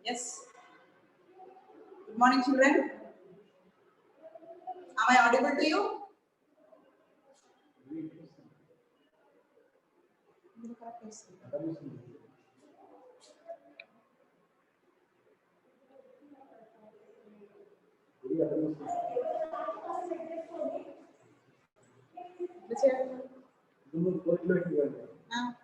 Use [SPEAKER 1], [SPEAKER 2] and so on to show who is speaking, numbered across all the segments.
[SPEAKER 1] Yes. Good morning, children. Am I audible to you? Ah.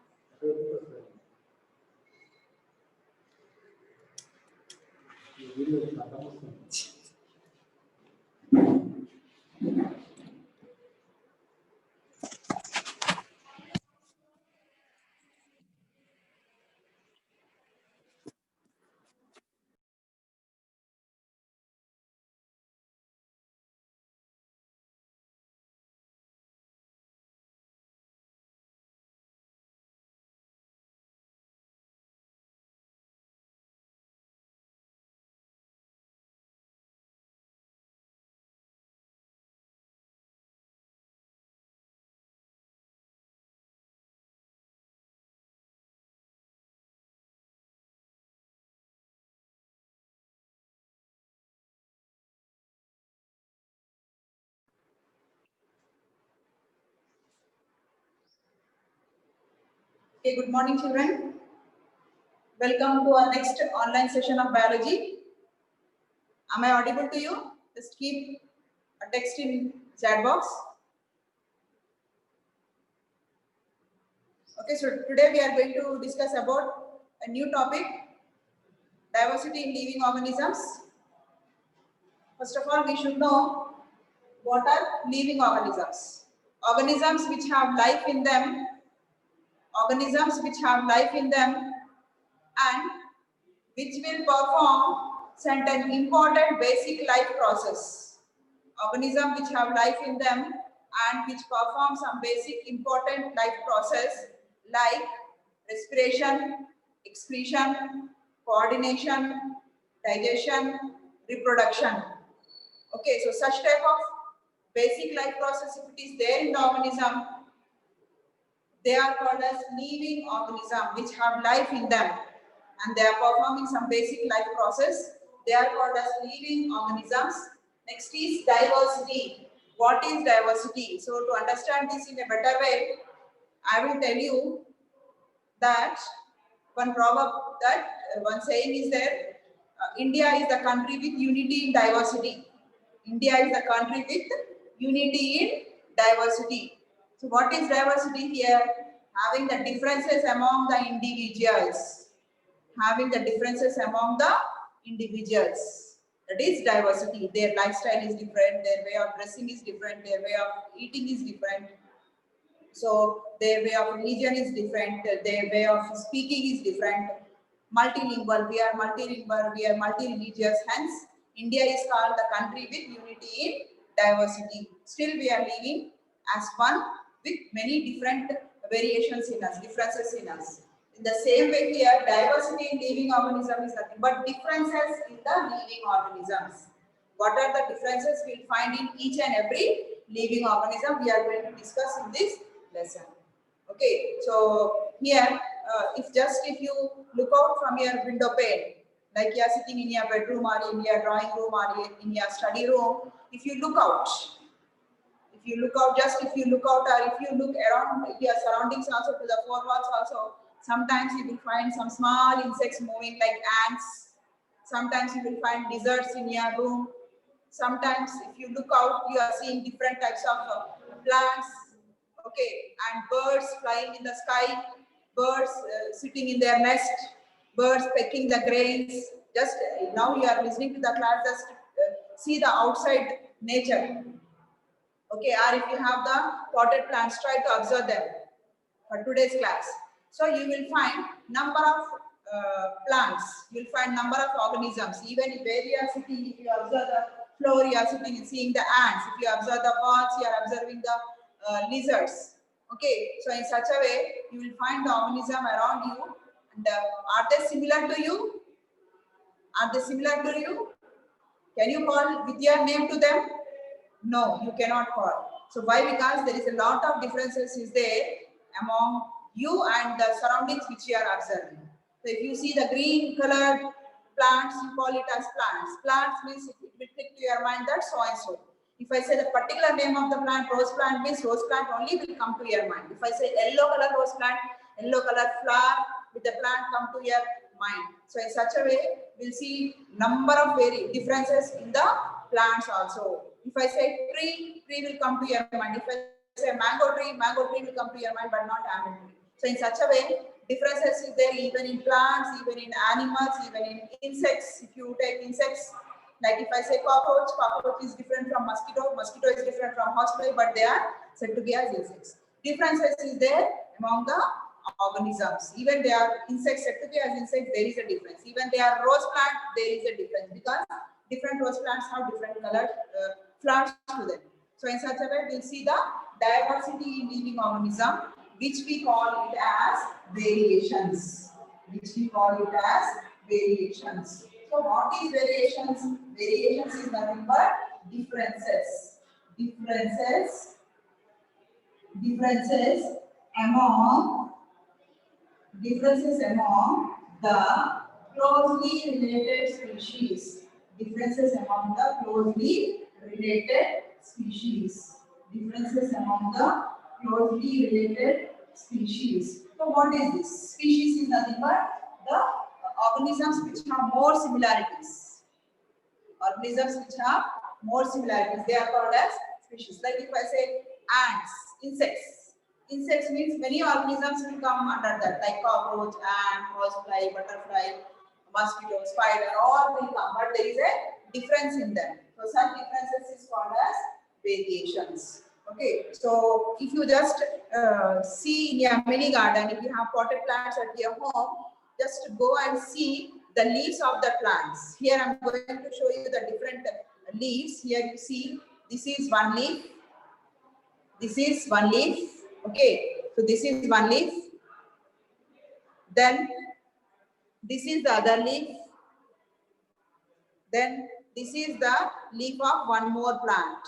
[SPEAKER 1] Okay, good morning, children. Welcome to our next online session of biology. Am I audible to you? Just keep a text in chat box. Okay, so today we are going to discuss about a new topic, diversity in living organisms. First of all, we should know what are living organisms. Organisms which have life in them, and which will perform certain important basic life process. Organisms which have life in them and which perform some basic important life process like respiration, excretion, coordination, digestion, reproduction. Okay, so such type of basic life process, if it is there in the organism, they are called as living organism which have life in them and they are performing some basic life process. They are called as living organisms. Next is diversity. What is diversity? So to understand this in a better way, I will tell you that one proverb, that one saying is there, India is the country with unity in diversity. India is the country with unity in diversity. So what is diversity here? Having the differences among the individuals. Having the differences among the individuals. That is diversity. Their lifestyle is different, their way of dressing is different, their way of eating is different. So their way of religion is different, their way of speaking is different. Multilingual, we are multilingual, we are multi-religious. Hence, India is called the country with unity in diversity. Still, we are living as one with many different variations in us, differences in us. In the same way here, diversity in living organism is nothing but differences in the living organisms. What are the differences we'll find in each and every living organism? We are going to discuss in this lesson. Okay, so here, if you look out from your window pane, like you are sitting in your bedroom or in your drawing room or in your study room, if you look out, or if you look around your surroundings also, to the four walls also, sometimes you will find some small insects moving like ants. Sometimes you will find lizards in your room. Sometimes if you look out, you are seeing different types of plants, okay, and birds flying in the sky, birds sitting in their nest, birds pecking the grains. Just now you are listening to the class, just see the outside nature. Okay, or if you have the potted plants, try to observe them for today's class. So you will find number of plants, you will find number of organisms. Even if where you are sitting, if you observe the floor, you are sitting and seeing the ants. If you observe the walls, you are observing the lizards. Okay, so in such a way, you will find the organism around you. And are they similar to you? Are they similar to you? Can you call with your name to them? No, you cannot call. So why? Because there is a lot of differences is there among you and the surroundings which you are observing. So if you see the green colored Plants, you call it as plants. Plants means it will click to your mind that so and so. If I say the particular name of the plant, rose plant means rose plant only will come to your mind. If I say yellow color rose plant, yellow color flower with the plant come to your mind. So in such a way, we'll see number of differences in the plants also. If I say tree, tree will come to your mind. If I say mango tree will come to your mind, but not almond tree. So in such a way, differences is there even in plants, even in animals, even in insects. If you take insects, like if I say cockroach, cockroach is different from mosquito, mosquito is different from horsefly, but they are said to be as insects. Differences is there among the organisms. Even they are insects said to be as insects, there is a difference. Even they are rose plant, there is a difference because different rose plants have different colored flowers to them. So in such a way, we'll see the diversity in living organism, which we call it as variations. Which we call it as variations. So what is variations? Variations is nothing but differences. Differences among the closely related species. Differences among the closely related species. Differences among the closely related species. So what is this? Species is nothing but the organisms which have more similarities. Organisms which have more similarities. They are called as species. Like if I say ants, insects. Insects means many organisms will come under that, like cockroach, ant, horsefly, butterfly, mosquito, spider, all will come, but there is a difference in them. So such differences is called as variations. Okay, so if you just see in your mini garden, if you have potted plants at your home, just go and see the leaves of the plants. Here I am going to show you the different leaves. Here you see this is one leaf. This is one leaf. Okay, so this is one leaf. Then this is the other leaf. Then this is the leaf of one more plant.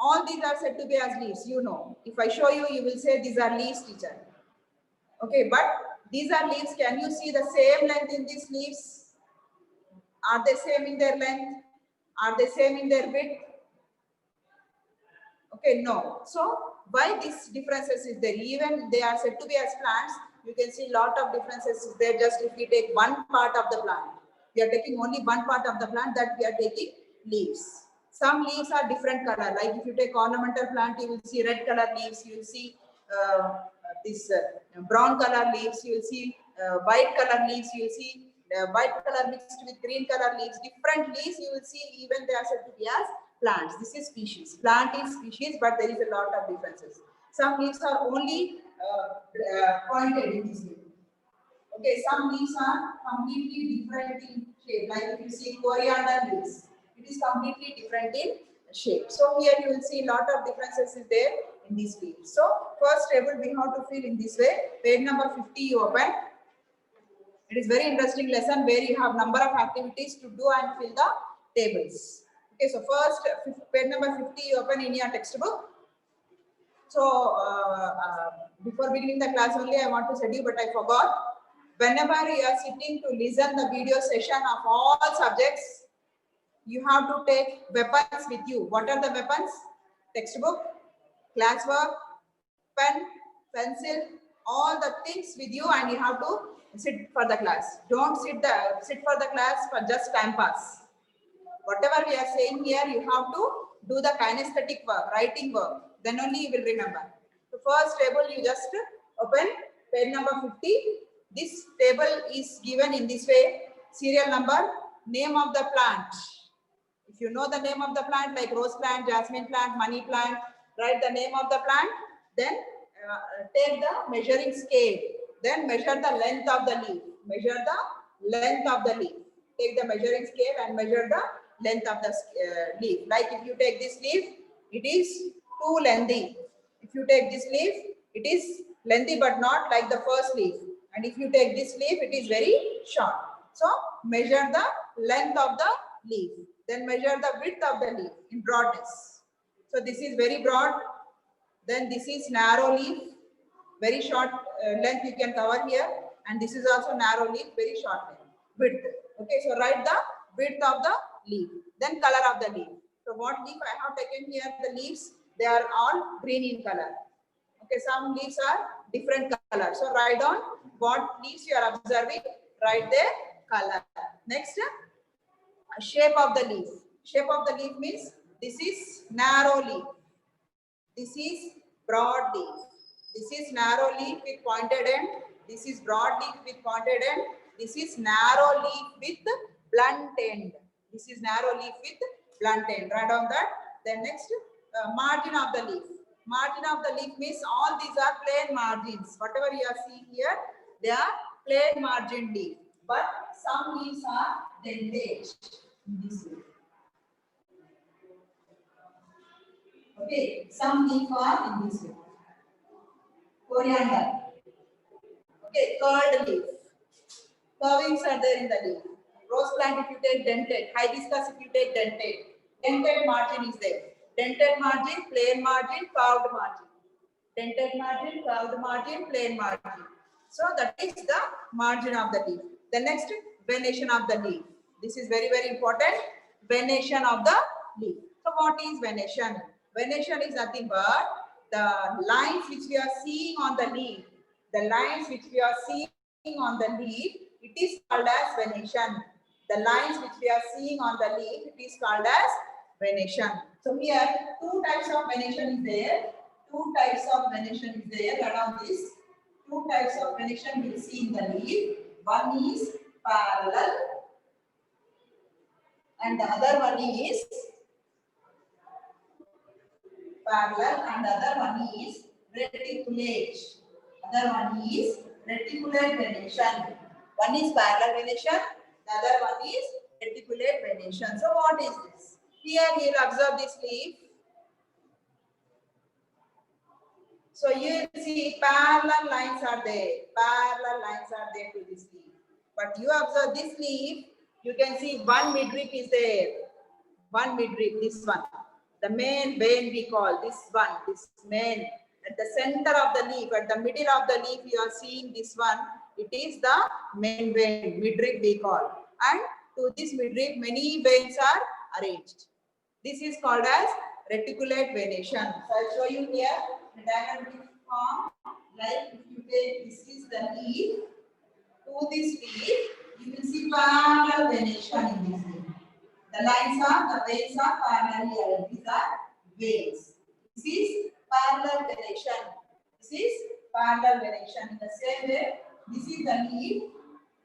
[SPEAKER 1] All these are said to be as leaves, you know. If I show you, you will say these are leaves, teacher. Okay, but these are leaves. Can you see the same length in these leaves? Are they same in their length? Are they same in their width? Okay, no. So why these differences is there? Even they are said to be as plants, you can see lot of differences is there. Just if we take one part of the plant, we are taking only one part of the plant, that we are taking leaves. Some leaves are different color. Like if you take ornamental plant, you will see red color leaves. You will see this brown color leaves. You will see white color leaves. You will see white color mixed with green color leaves. Different leaves you will see, even they are said to be as plants. This is species. Plant is species, but there is a lot of differences. Some leaves are only pointed in this way. Okay, some leaves are completely different in shape. Like if you see coriander leaves, it is completely different in shape. So here you will see a lot of differences is there in these leaves. So first table we have to fill in this way. Page number 50 you open. It is very interesting lesson where you have number of activities to do and fill the tables. Okay, so first page number 50 you open in your textbook. So before beginning the class only I want to tell you, but I forgot. Whenever you are sitting to listen the video session of all subjects, you have to take weapons with you. What are the weapons? Textbook, classwork, pen, pencil, all the things with you, and you have to sit for the class. Don't sit for the class for just time pass. Whatever we are saying here, you have to do the kinesthetic work, writing work. Then only you will remember. The first table you just open, page number 50. This table is given in this way: serial number, name of the plant. If you know the name of the plant, like rose plant, jasmine plant, money plant, write the name of the plant. Then take the measuring scale. Then measure the length of the leaf. Measure the length of the leaf. Take the measuring scale and measure the length of the leaf. Like if you take this leaf, it is too lengthy. If you take this leaf, it is lengthy but not like the first leaf. And if you take this leaf, it is very short. So measure the length of the leaf. Then measure the width of the leaf in broadness. So this is very broad. Then this is narrow leaf. Very short length you can cover here. And this is also narrow leaf, very short length. Width. Okay, so write the width of the leaf, then color of the leaf. So what leaf I have taken here, the leaves, they are all green in color. Okay, some leaves are different color. So write down what leaves you are observing, write their color. Next, shape of the leaf. Shape of the leaf means this is narrow leaf. This is broad leaf. This is narrow leaf with pointed end. This is broad leaf with pointed end. This is narrow leaf with blunt end. This is narrow leaf with blunt end. Write down that. Then next, margin of the leaf. Margin of the leaf means all these are plain margins. Whatever you are seeing here, they are plain margin leaf. But some leaves are dentate in this leaf. Okay, some leaf are in this way. Coriander. Okay, curled leaf. Curvings are there in the leaf. Rose plant if you take dentate. Hibiscus if you take dentate. Dentate margin is there. Dentate margin, plain margin, curved margin. Dentate margin, curved margin, plain margin. So that is the margin of the leaf. The next, venation of the leaf. This is very, very important. Venation of the leaf. So what is venation? Venation is nothing but the lines which we are seeing on the leaf. The lines which we are seeing on the leaf, it is called as venation. The lines which we are seeing on the leaf, it is called as venation. So here, two types of venation is there. Two types of venation is there around this. Two types of venation we will see in the leaf. One is parallel and the other one is parallel and the other one is reticulate. Other one is reticulate venation. One is parallel venation, the other one is reticulate venation. So what is this? Here you will observe this leaf. So you will see parallel lines are there. Parallel lines are there to this leaf. But you observe this leaf, you can see one midrib is there. One midrib, this one. The main vein we call this one, this main. At the center of the leaf, at the middle of the leaf, you are seeing this one. It is the main vein, midrib we call. And to this midrib, many veins are arranged. This is called as reticulate venation. So I'll show you here the diagrammatic form. Like if you take this is the leaf, to this leaf, you will see parallel venation in this leaf. The lines are, the veins are parallelly arranged. These are veins. This is parallel venation. This is parallel venation. In the same way, this is the leaf.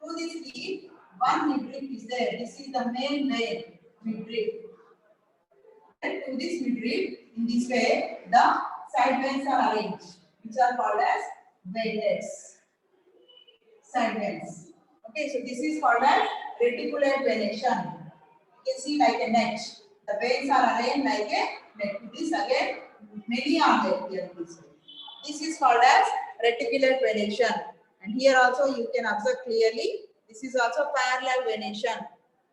[SPEAKER 1] To this leaf, one midrib is there. This is the main vein, midrib. And to this midrib, in this way, the side veins are arranged, which are called as veinlets. Side veins. Okay, so this is called as reticulate venation. You can see like a net. The veins are arranged like a net. This again, many are there here. This is called as reticulate venation. And here also you can observe clearly. This is also parallel venation.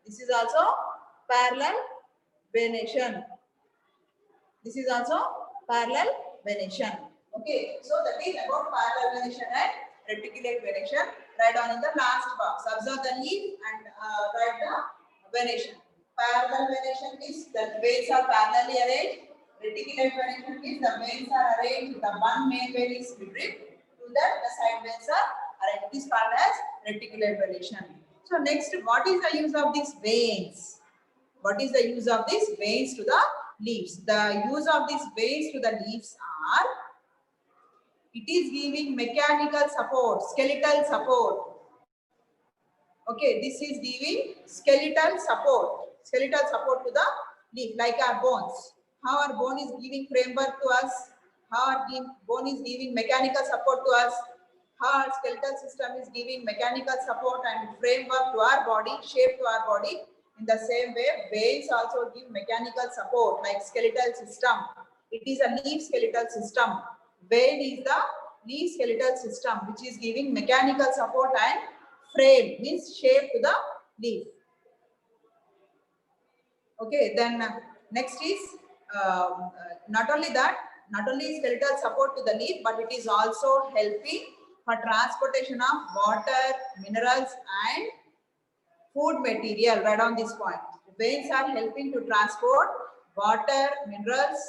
[SPEAKER 1] This is also parallel venation. This is also parallel venation. Okay, so that is about parallel venation and reticulate venation. Write down in the last box. Observe the leaf and write the venation. Parallel venation means the veins are parallelly arranged. Reticulate venation means the veins are arranged. The one main vein is midrib. To that, the side veins are arranged. It is called as reticulate venation. So next, what is the use of these veins? What is the use of these veins to the leaves? The use of these veins to the leaves are, it is giving mechanical support, skeletal support. Okay, this is giving skeletal support to the leaf, like our bones. How our bone is giving framework to us, how our bone is giving mechanical support to us, how our skeletal system is giving mechanical support and framework to our body, shape to our body. In the same way, veins also give mechanical support like skeletal system. It is a leaf skeletal system. Vein is the leaf skeletal system which is giving mechanical support and frame, means shape to the leaf. Okay, then next is not only skeletal support to the leaf, but it is also helping for transportation of water, minerals and food material. Write down this point. Veins are helping to transport water, minerals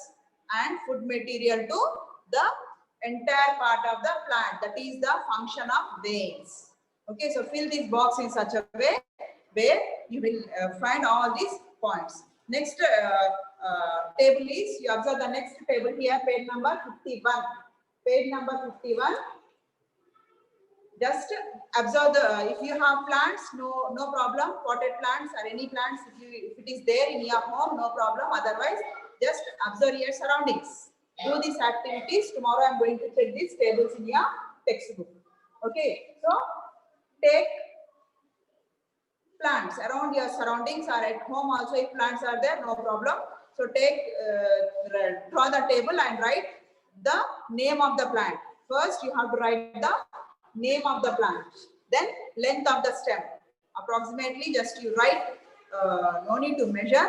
[SPEAKER 1] and food material to the entire part of the plant. That is the function of veins. Okay, so fill this box in such a way where you will find all these points. Next table is, you observe the next table here, page number 51. Page number 51. Just observe the, if you have plants, no problem, potted plants or any plants, if it is there in your home, no problem. Otherwise, just observe your surroundings. Do these activities. Tomorrow I am going to check these tables in your textbook. Okay, so take plants around your surroundings or at home also. If plants are there, no problem. So take, draw the table and write the name of the plant. First, you have to write the name of the plant. Then length of the stem. Approximately, just you write. No need to measure.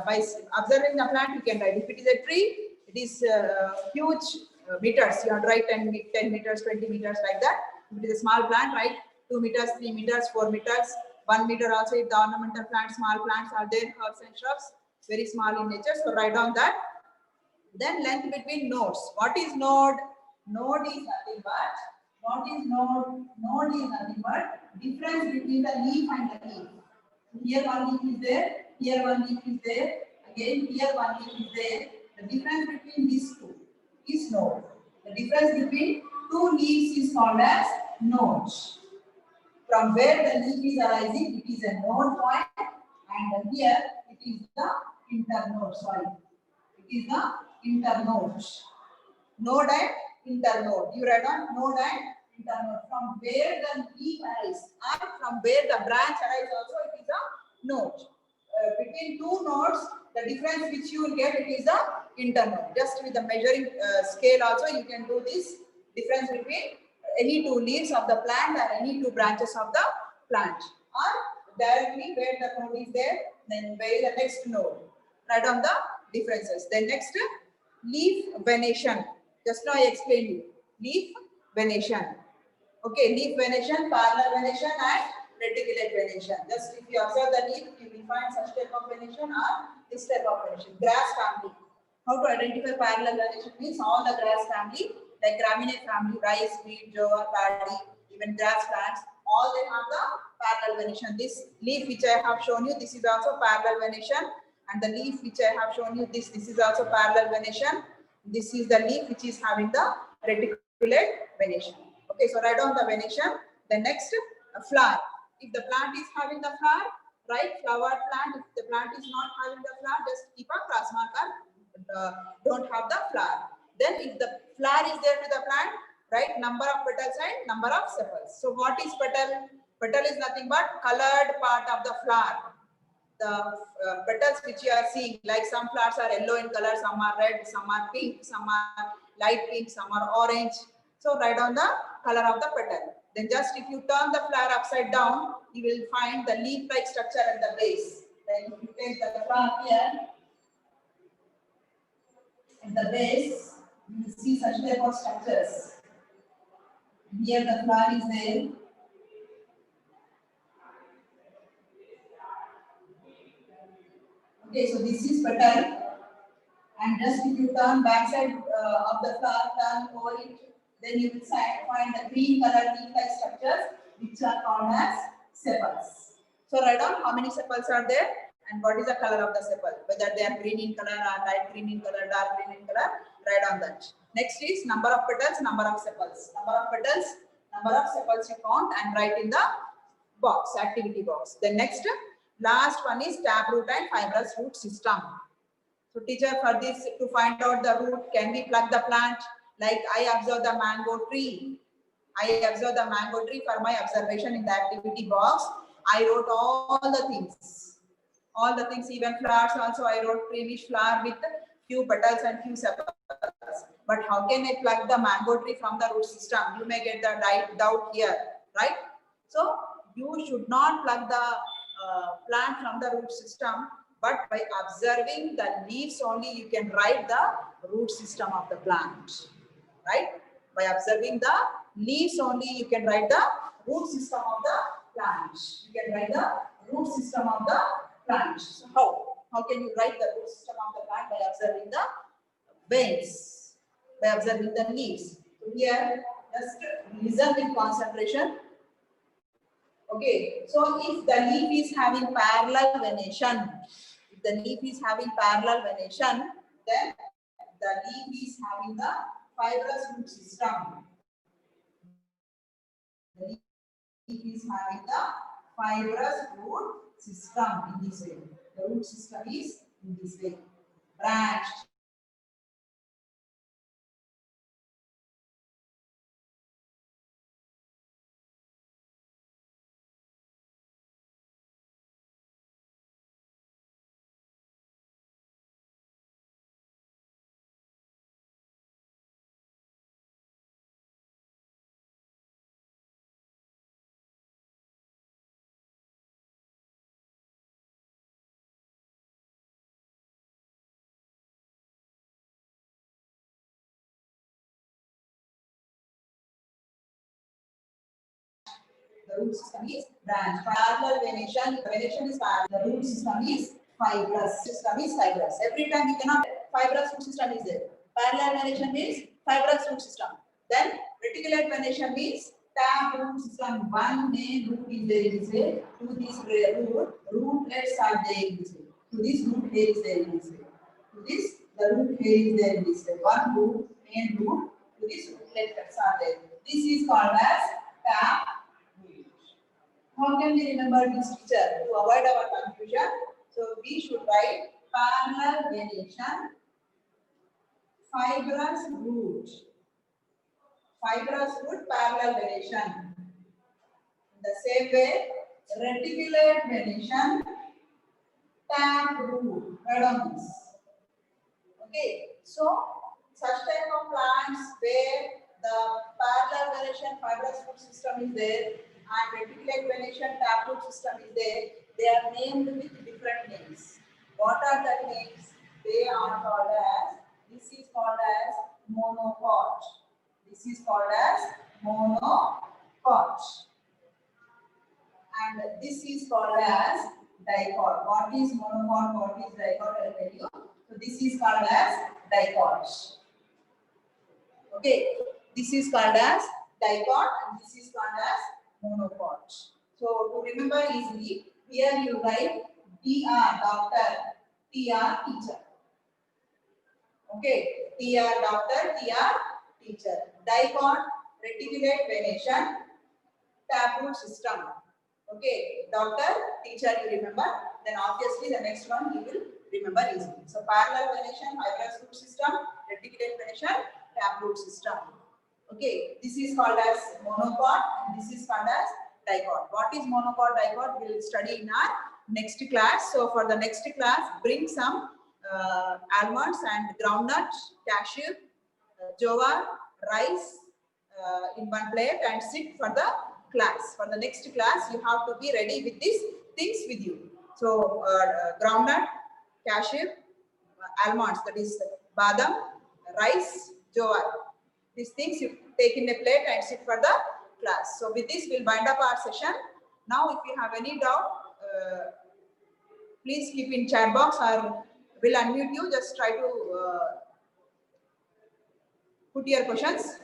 [SPEAKER 1] By observing the plant, you can write. If it is a tree, it is huge meters. You have to write 10 meters, 20 meters like that. If it is a small plant, write 2 meters, 3 meters, 4 meters. 1 meter also. If the ornamental plants, small plants are there, herbs and shrubs, very small in nature. So write down that. Then length between nodes. What is node? Node is nothing but, what is node? Node is nothing but difference between the leaf and the leaf. Here one leaf is there, here one leaf is there, again here one leaf is there. The difference between these two is node. The difference between two leaves is called as nodes. From where the leaf is arising, it is a node point, and here it is the internode. Sorry, it is the internode. Node and internode. You write on node and internode. From where the leaf arises and from where the branch arises, also it is a node. Between two nodes, the difference which you will get, it is the internode. Just with the measuring scale, also you can do this difference between any two leaves of the plant or any two branches of the plant, or directly where the node is there, then where is the next node. Write on the differences. Then next, leaf venation. Just now I explained you. Leaf venation. Okay, leaf venation, parallel venation and reticulate venation. Just if you observe the leaf, you will find such type of venation or this type of venation. Grass family. How to identify parallel venation means all the grass family, like gramineae family, rice, wheat, jowar, paddy, even grass plants, all they have the parallel venation. This leaf which I have shown you, this is also parallel venation, and the leaf which I have shown you, this is also parallel venation. This is the leaf which is having the reticulate venation. Okay, so write down the venation. The next, flower. If the plant is having the flower, write flower plant. If the plant is not having the flower, just keep a cross mark and don't have the flower. Then if the flower is there to the plant, write number of petals and number of sepals. So what is petal? Petal is nothing but colored part of the flower. The petals which you are seeing, like some flowers are yellow in color, some are red, some are pink, some are light pink, some are orange. So write down the color of the petal. Then just if you turn the flower upside down, you will find the leaf-like structure at the base. Then if you take the flower here, at the base, you will see such type of structures. Here the flower is there. Okay, so this is petal. And just if you turn backside of the flower, turn over it, then you will find the green color leaf-like structures which are called as sepals. So write down how many sepals are there and what is the color of the sepal, whether they are green in color or light green in color, dark green in color. Write down that. Next is number of petals, number of sepals. Number of petals, number of sepals you count and write in the box, activity box. Then next, last one is taproot and fibrous root system. So teacher, for this to find out the root, can we plug the plant? Like I observe the mango tree. I observe the mango tree for my observation in the activity box. I wrote all the things. All the things, even flowers also I wrote greenish flower with few petals and few sepals. But how can I plug the mango tree from the root system? You may get the doubt here, right? So you should not plug the plant from the root system, but by observing the leaves only you can write the root system of the plant, right? By observing the leaves only you can write the root system of the plant. You can write the root system of the plant. So how can you write the root system of the plant? By observing the veins, by observing the leaves. So here, just listen with concentration. Okay, so if the leaf is having parallel venation, if the leaf is having parallel venation, then the leaf is having the fibrous root system. The leaf is having the fibrous root system in this way. The root system is in this way, branched. The root system is branch. Parallel venation, the venation is parallel. The root system is fibrous. System is fibrous. Every time you cannot fibrous root system is there. Parallel venation means fibrous root system. Then reticulate venation means tap root system. One main root is there in this way. To this rootlets are there in this way. To this root hair is there in this way. To this the root hair is there in this way. One root, main root. To this rootlets are there. This is called as tap. How can we remember this teacher? To avoid our confusion, so we should write parallel venation, fibrous root, parallel venation. In the same way, reticulate venation, tap root, radons. Okay, so such type of plants where the parallel venation, fibrous root system is there, and reticulate venation taproot system is there, they are named with different names. What are the names? They are called as, this is called as monocot. This is called as monocot. And this is called as dicot. What is monocot? What is dicot? I will tell you. So this is called as dicot. Okay, this is called as dicot and this is called as monocot. So to remember easily, here you write DR doctor, TR teacher. Okay, TR doctor, TR teacher. Dicot, reticulate venation, taproot system. Okay, doctor, teacher you remember. Then obviously the next one you will remember easily. So parallel venation, fibrous root system, reticulate venation, taproot system. Okay, this is called as monocot and this is called as dicot. What is monocot, dicot? We will study in our next class. So for the next class, bring some almonds and groundnut, cashew, jowar, rice in one plate and sit for the class. For the next class, you have to be ready with these things with you. So groundnut, cashew, almonds, that is badam, rice, jowar. These things you take in a plate and sit for the class. So with this, we'll wind up our session. Now, if you have any doubt, please keep in chat box or we'll unmute you. Just try to put your questions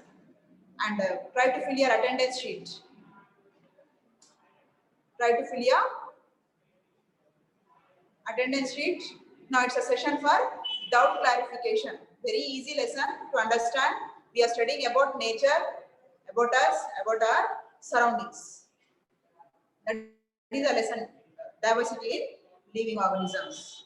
[SPEAKER 1] and try to fill your attendance sheet. Try to fill your attendance sheet. Now it's a session for doubt clarification. Very easy lesson to understand. We are studying about nature, about us, about our surroundings. That is a lesson, diversity in living organisms.